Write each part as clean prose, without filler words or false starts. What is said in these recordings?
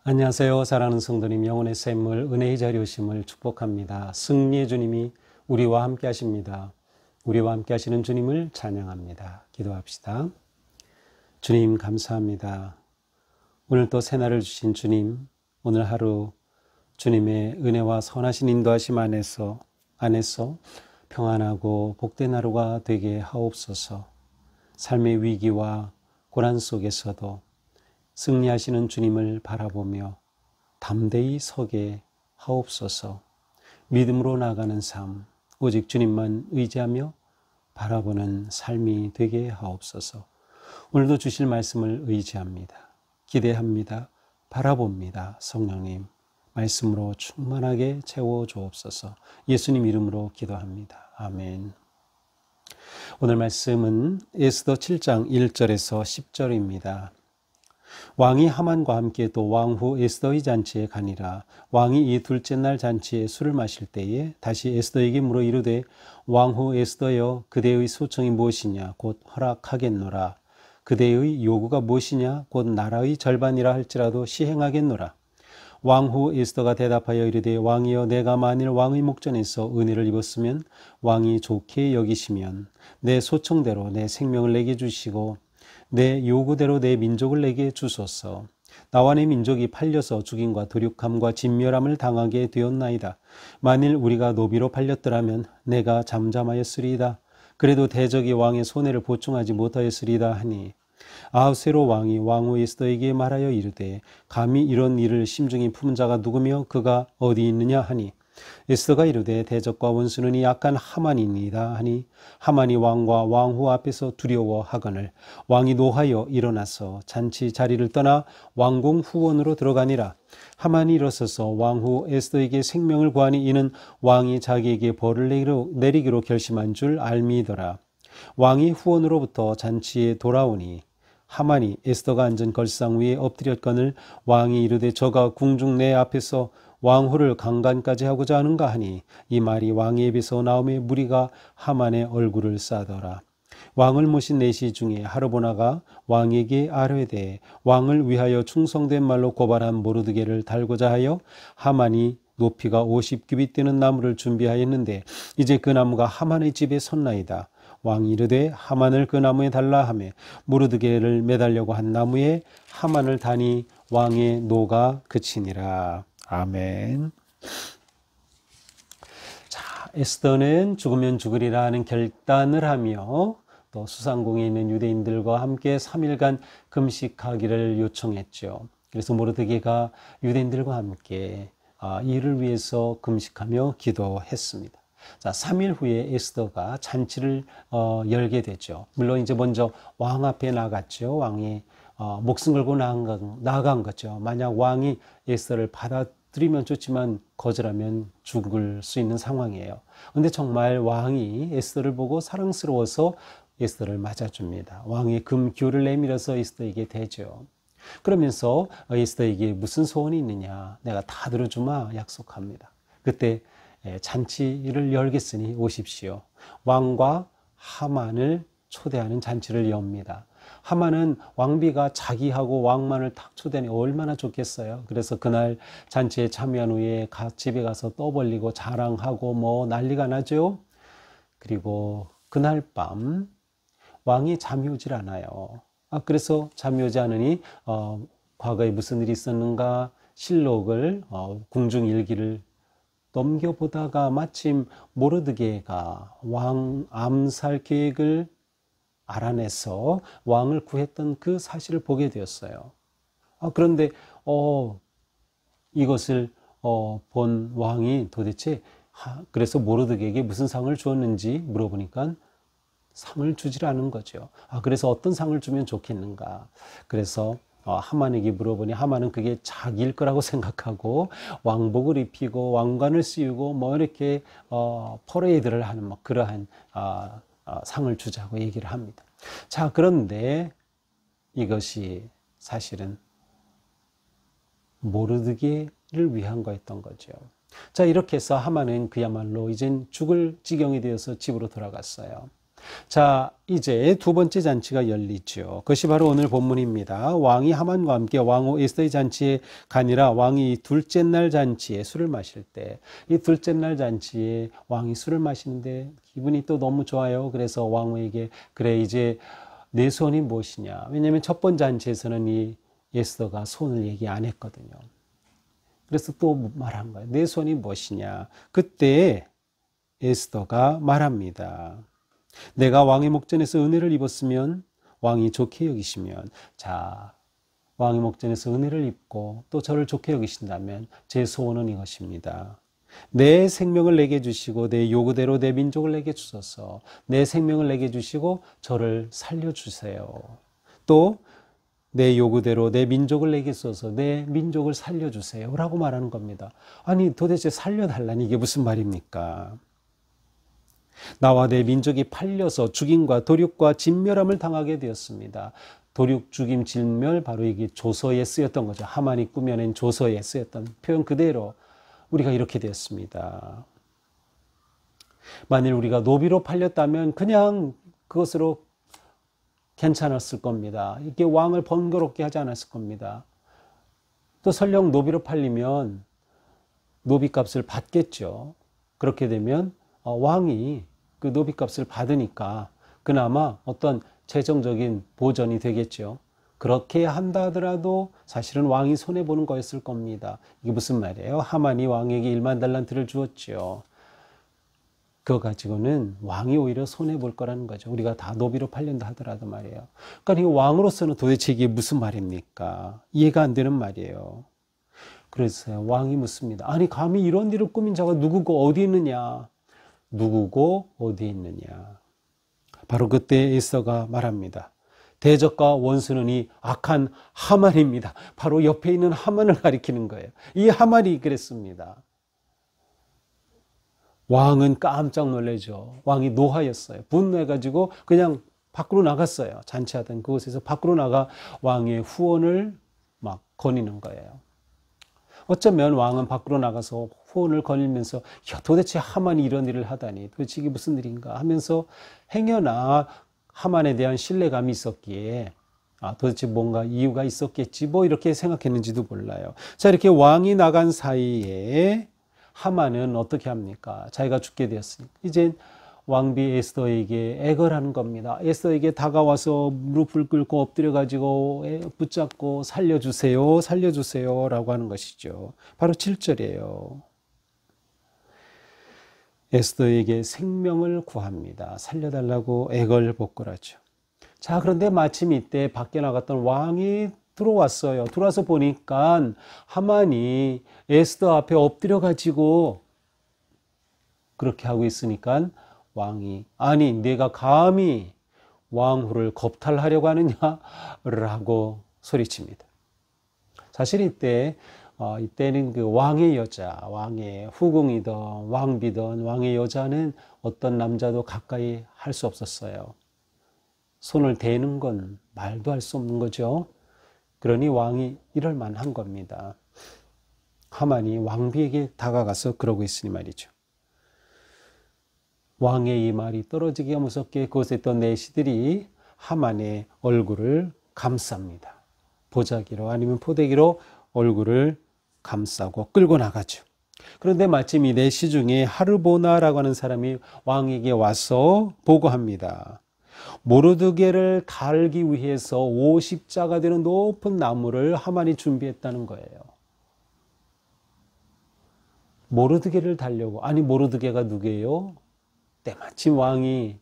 안녕하세요. 사랑하는 성도님, 영혼의 샘물, 은혜의 자리 오심을 축복합니다. 승리의 주님이 우리와 함께 하십니다. 우리와 함께 하시는 주님을 찬양합니다. 기도합시다. 주님 감사합니다. 오늘 또 새날을 주신 주님, 오늘 하루 주님의 은혜와 선하신 인도하심 안에서 평안하고 복된 하루가 되게 하옵소서. 삶의 위기와 고난 속에서도 승리하시는 주님을 바라보며 담대히 서게 하옵소서. 믿음으로 나가는 삶, 오직 주님만 의지하며 바라보는 삶이 되게 하옵소서. 오늘도 주실 말씀을 의지합니다. 기대합니다. 바라봅니다. 성령님, 말씀으로 충만하게 채워주옵소서. 예수님 이름으로 기도합니다. 아멘. 오늘 말씀은 에스더 7장 1절에서 10절입니다. 왕이 하만과 함께 또 왕후 에스더의 잔치에 가니라. 왕이 이 둘째 날 잔치에 술을 마실 때에 다시 에스더에게 물어 이르되 왕후 에스더여, 그대의 소청이 무엇이냐 곧 허락하겠노라. 그대의 요구가 무엇이냐 곧 나라의 절반이라 할지라도 시행하겠노라. 왕후 에스더가 대답하여 이르되 왕이여, 내가 만일 왕의 목전에서 은혜를 입었으면 왕이 좋게 여기시면 내 소청대로 내 생명을 내게 주시고 내 요구대로 내 민족을 내게 주소서. 나와 내 민족이 팔려서 죽임과 도륙함과 진멸함을 당하게 되었나이다. 만일 우리가 노비로 팔렸더라면 내가 잠잠하였으리이다. 그래도 대적이 왕의 손해를 보충하지 못하였으리이다 하니 아하수에로 왕이 왕후 에스더에게 말하여 이르되 감히 이런 일을 심중히 품은 자가 누구며 그가 어디 있느냐 하니 에스더가 이르되 대적과 원수는 이 약한 하만이니이다 하니 하만이 왕과 왕후 앞에서 두려워하거늘 왕이 노하여 일어나서 잔치 자리를 떠나 왕궁 후원으로 들어가니라. 하만이 일어서서 왕후 에스더에게 생명을 구하니 이는 왕이 자기에게 벌을 내리기로 결심한 줄 알미더라. 왕이 후원으로부터 잔치에 돌아오니 하만이 에스더가 앉은 걸상 위에 엎드렸거늘 왕이 이르되 저가 궁중 내 앞에서 왕후를 강간까지 하고자 하는가 하니 이 말이 왕의 입에서 나오매 무리가 하만의 얼굴을 싸더라. 왕을 모신 내시 중에 하르보나가 왕에게 아뢰되 왕을 위하여 충성된 말로 고발한 모르드게를 달고자 하여 하만이 높이가 50규빗 되는 나무를 준비하였는데 이제 그 나무가 하만의 집에 섰나이다. 왕이 이르되 하만을 그 나무에 달라 하매 모르드게를 매달려고 한 나무에 하만을 다니 왕의 노가 그치니라. 아멘. 자, 에스더는 죽으면 죽으리라 하는 결단을 하며 또 수상궁에 있는 유대인들과 함께 3일간 금식하기를 요청했죠. 그래서 모르드게가 유대인들과 함께 이를 위해서 금식하며 기도했습니다. 자, 3일 후에 에스더가 잔치를 열게 되죠. 물론 이제 먼저 왕 앞에 나갔죠. 왕이 목숨 걸고 나간 거죠. 만약 왕이 에스더를 받아들이면 좋지만 거절하면 죽을 수 있는 상황이에요. 그런데 정말 왕이 에스더를 보고 사랑스러워서 에스더를 맞아줍니다. 왕의 금규를 내밀어서 에스더에게 대죠. 그러면서 에스더에게 무슨 소원이 있느냐, 내가 다 들어주마 약속합니다. 그때 잔치를 열겠으니 오십시오. 왕과 하만을 초대하는 잔치를 엽니다. 하만은 왕비가 자기하고 왕만을 딱 초대하니 얼마나 좋겠어요. 그래서 그날 잔치에 참여한 후에 집에 가서 떠벌리고 자랑하고 뭐 난리가 나죠. 그리고 그날 밤 왕이 잠이 오질 않아요. 그래서 잠이 오지 않으니 과거에 무슨 일이 있었는가 실록을 궁중 일기를 넘겨보다가 마침 모르드게가 왕 암살 계획을 알아내서 왕을 구했던 그 사실을 보게 되었어요. 그런데 이것을 본 왕이 도대체 그래서 모르드게에게 무슨 상을 주었는지 물어보니까 상을 주질 않은 거죠. 그래서 어떤 상을 주면 좋겠는가. 그래서 하만에게 물어보니 하만은 그게 자기일 거라고 생각하고 왕복을 입히고 왕관을 씌우고 뭐 이렇게 퍼레이드를 하는 뭐 그러한 상을 주자고 얘기를 합니다. 자, 그런데 이것이 사실은 모르드게를 위한 거였던 거죠. 자, 이렇게 해서 하만은 그야말로 이젠 죽을 지경이 되어서 집으로 돌아갔어요. 자, 이제 두 번째 잔치가 열리죠. 그것이 바로 오늘 본문입니다. 왕이 하만과 함께 왕후 에스더의 잔치에 가니라. 왕이 둘째 날 잔치에 술을 마실 때, 이 둘째 날 잔치에 왕이 술을 마시는데 기분이 또 너무 좋아요. 그래서 왕후에게 그래 이제 내 소원이 무엇이냐. 왜냐하면 첫 번째 잔치에서는 이 에스더가 소원을 얘기 안 했거든요. 그래서 또 말한 거예요. 내 소원이 무엇이냐. 그때 에스더가 말합니다. 내가 왕의 목전에서 은혜를 입었으면 왕이 좋게 여기시면, 자, 왕의 목전에서 은혜를 입고 또 저를 좋게 여기신다면 제 소원은 이것입니다. 내 생명을 내게 주시고 내 요구대로 내 민족을 내게 주소서. 내 생명을 내게 주시고 저를 살려주세요. 또 내 요구대로 내 민족을 내게 써서 내 민족을 살려주세요 라고 말하는 겁니다. 아니 도대체 살려달라니 이게 무슨 말입니까? 나와 내 민족이 팔려서 죽임과 도륙과 진멸함을 당하게 되었습니다. 도륙, 죽임, 진멸, 바로 이게 조서에 쓰였던 거죠. 하만이 꾸며낸 조서에 쓰였던 표현 그대로 우리가 이렇게 되었습니다. 만일 우리가 노비로 팔렸다면 그냥 그것으로 괜찮았을 겁니다. 이렇게 왕을 번거롭게 하지 않았을 겁니다. 또 설령 노비로 팔리면 노비값을 받겠죠. 그렇게 되면 왕이 그 노비값을 받으니까 그나마 어떤 재정적인 보전이 되겠죠. 그렇게 한다 하더라도 사실은 왕이 손해보는 거였을 겁니다. 이게 무슨 말이에요? 하만이 왕에게 1만 달란트를 주었죠. 그거 가지고는 왕이 오히려 손해볼 거라는 거죠. 우리가 다 노비로 팔린다 하더라도 말이에요. 그러니까 이 왕으로서는 도대체 이게 무슨 말입니까? 이해가 안 되는 말이에요. 그래서 왕이 묻습니다. 아니 감히 이런 일을 꾸민 자가 누구고 어디 있느냐? 누구고 어디 있느냐? 바로 그때 에스더가 말합니다. 대적과 원수는 이 악한 하만입니다. 바로 옆에 있는 하만을 가리키는 거예요. 이 하만이 그랬습니다. 왕은 깜짝 놀라죠. 왕이 노하였어요. 분노해가지고 그냥 밖으로 나갔어요. 잔치하던 그곳에서 밖으로 나가 왕의 후원을 막 거니는 거예요. 어쩌면 왕은 밖으로 나가서 후원을 거닐면서 야, 도대체 하만이 이런 일을 하다니 도대체 이게 무슨 일인가 하면서 행여나 하만에 대한 신뢰감이 있었기에 도대체 뭔가 이유가 있었겠지 뭐 이렇게 생각했는지도 몰라요. 자, 이렇게 왕이 나간 사이에 하만은 어떻게 합니까? 자기가 죽게 되었으니까 이제 왕비 에스더에게 애걸하는 겁니다. 에스더에게 다가와서 무릎을 꿇고 엎드려 가지고 붙잡고 살려주세요, 살려주세요 라고 하는 것이죠. 바로 7절이에요. 에스더에게 생명을 구합니다. 살려달라고 애걸복걸하죠. 자, 그런데 마침 이때 밖에 나갔던 왕이 들어왔어요. 들어와서 보니까 하만이 에스더 앞에 엎드려 가지고 그렇게 하고 있으니까 왕이 아니 내가 감히 왕후를 겁탈하려고 하느냐? 라고 소리칩니다. 사실 이때는 그 왕의 여자, 왕의 후궁이든 왕비든 왕의 여자는 어떤 남자도 가까이 할 수 없었어요. 손을 대는 건 말도 할 수 없는 거죠. 그러니 왕이 이럴 만한 겁니다. 하만이 왕비에게 다가가서 그러고 있으니 말이죠. 왕의 이 말이 떨어지기가 무섭게 그곳에 있던 내시들이 하만의 얼굴을 감쌉니다. 보자기로 아니면 포대기로 얼굴을 감싸고 끌고 나가죠. 그런데 마침 이 내시 중에 하르보나라고 하는 사람이 왕에게 와서 보고합니다. 모르드게를 달기 위해서 50자가 되는 높은 나무를 하만이 준비했다는 거예요. 모르드게를 달려고. 아니 모르드게가 누구예요? 때마침 왕이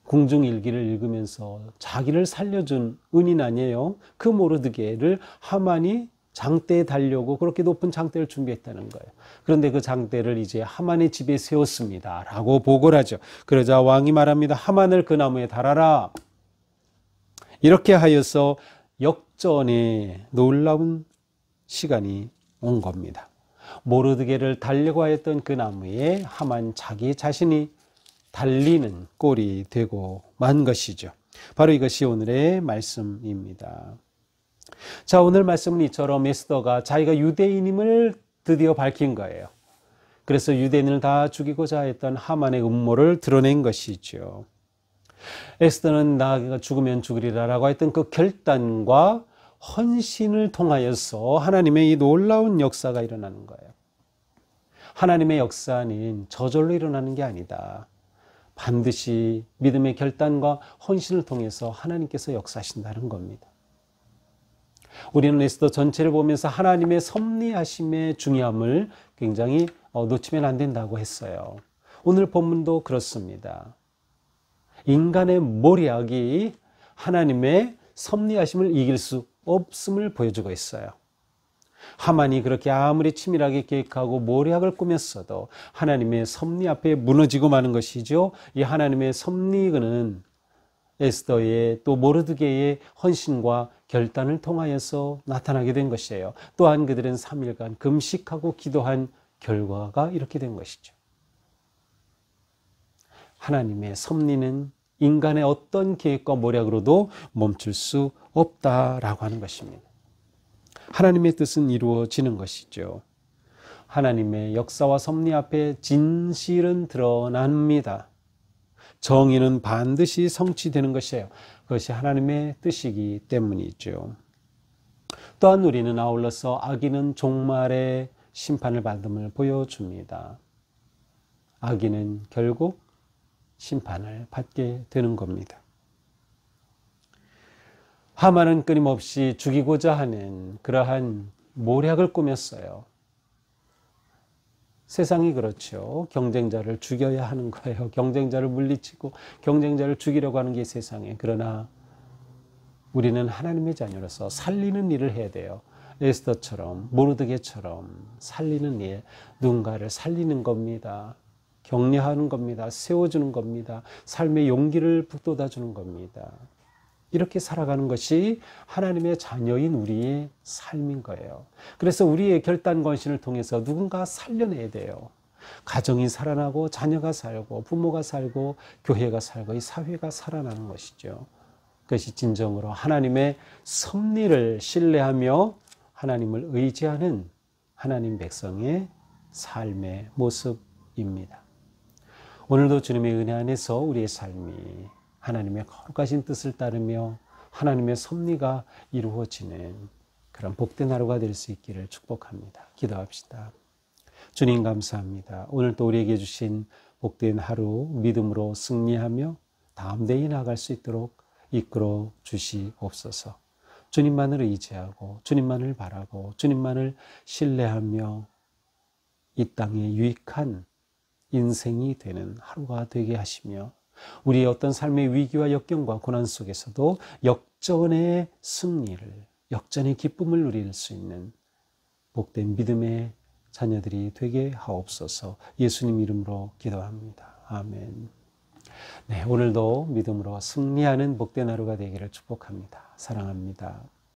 궁중일기를 읽으면서 자기를 살려준 은인 아니에요? 그 모르드게를 하만이 장대에 달려고 그렇게 높은 장대를 준비했다는 거예요. 그런데 그 장대를 이제 하만의 집에 세웠습니다 라고 보고를 하죠. 그러자 왕이 말합니다. 하만을 그 나무에 달아라. 이렇게 하여서 역전의 놀라운 시간이 온 겁니다. 모르드게를 달려고 하였던 그 나무에 하만 자기 자신이 달리는 꼴이 되고 만 것이죠. 바로 이것이 오늘의 말씀입니다. 자, 오늘 말씀은 이처럼 에스더가 자기가 유대인임을 드디어 밝힌 거예요. 그래서 유대인을 다 죽이고자 했던 하만의 음모를 드러낸 것이죠. 에스더는 나가 죽으면 죽으리라라고 했던 그 결단과 헌신을 통하여서 하나님의 이 놀라운 역사가 일어나는 거예요. 하나님의 역사는 저절로 일어나는 게 아니다. 반드시 믿음의 결단과 헌신을 통해서 하나님께서 역사하신다는 겁니다. 우리는 에스더 전체를 보면서 하나님의 섭리하심의 중요함을 굉장히 놓치면 안 된다고 했어요. 오늘 본문도 그렇습니다. 인간의 모략이 하나님의 섭리하심을 이길 수 없음을 보여주고 있어요. 하만이 그렇게 아무리 치밀하게 계획하고 모략을 꾸몄어도 하나님의 섭리 앞에 무너지고 마는 것이죠. 이 하나님의 섭리는 에스더의 또 모르드게의 헌신과 결단을 통하여서 나타나게 된 것이에요. 또한 그들은 3일간 금식하고 기도한 결과가 이렇게 된 것이죠. 하나님의 섭리는 인간의 어떤 계획과 모략으로도 멈출 수 없다라고 하는 것입니다. 하나님의 뜻은 이루어지는 것이죠. 하나님의 역사와 섭리 앞에 진실은 드러납니다. 정의는 반드시 성취되는 것이에요. 그것이 하나님의 뜻이기 때문이죠. 또한 우리는 아울러서 악인은 종말의 심판을 받음을 보여줍니다. 악인은 결국 심판을 받게 되는 겁니다. 하만은 끊임없이 죽이고자 하는 그러한 모략을 꾸몄어요. 세상이 그렇죠. 경쟁자를 죽여야 하는 거예요. 경쟁자를 물리치고 경쟁자를 죽이려고 하는 게 세상에. 그러나 우리는 하나님의 자녀로서 살리는 일을 해야 돼요. 에스더처럼 모르드게처럼 살리는 일, 누군가를 살리는 겁니다. 격려하는 겁니다. 세워주는 겁니다. 삶의 용기를 북돋아주는 겁니다. 이렇게 살아가는 것이 하나님의 자녀인 우리의 삶인 거예요. 그래서 우리의 결단 권신을 통해서 누군가 살려내야 돼요. 가정이 살아나고 자녀가 살고 부모가 살고 교회가 살고 이 사회가 살아나는 것이죠. 그것이 진정으로 하나님의 섭리를 신뢰하며 하나님을 의지하는 하나님 백성의 삶의 모습입니다. 오늘도 주님의 은혜 안에서 우리의 삶이 하나님의 거룩하신 뜻을 따르며 하나님의 섭리가 이루어지는 그런 복된 하루가 될 수 있기를 축복합니다. 기도합시다. 주님 감사합니다. 오늘 또 우리에게 주신 복된 하루 믿음으로 승리하며 다음 데에 나아갈 수 있도록 이끌어 주시옵소서. 주님만을 의지하고 주님만을 바라고 주님만을 신뢰하며 이 땅에 유익한 인생이 되는 하루가 되게 하시며 우리의 어떤 삶의 위기와 역경과 고난 속에서도 역전의 승리를, 역전의 기쁨을 누릴 수 있는 복된 믿음의 자녀들이 되게 하옵소서. 예수님 이름으로 기도합니다. 아멘. 네, 오늘도 믿음으로 승리하는 복된 하루가 되기를 축복합니다. 사랑합니다.